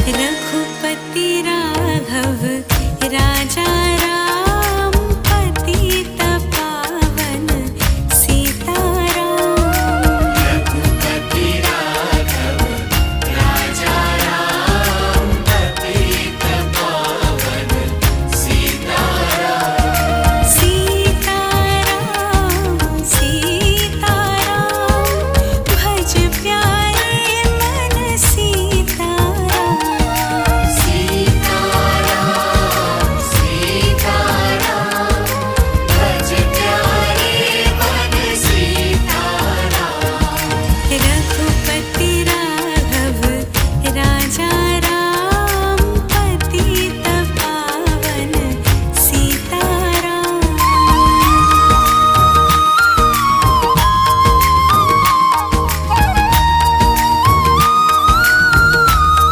रघुपति राघव राजा राम पतित पावन सीताराम। रघुपति राघव राजा राम पतित पावन सीताराम। सीताराम सीताराम भज प्यारे मन सीताराम। सीताराम सीताराम भज प्यारे मन सीताराम। रघुपति राघव राजा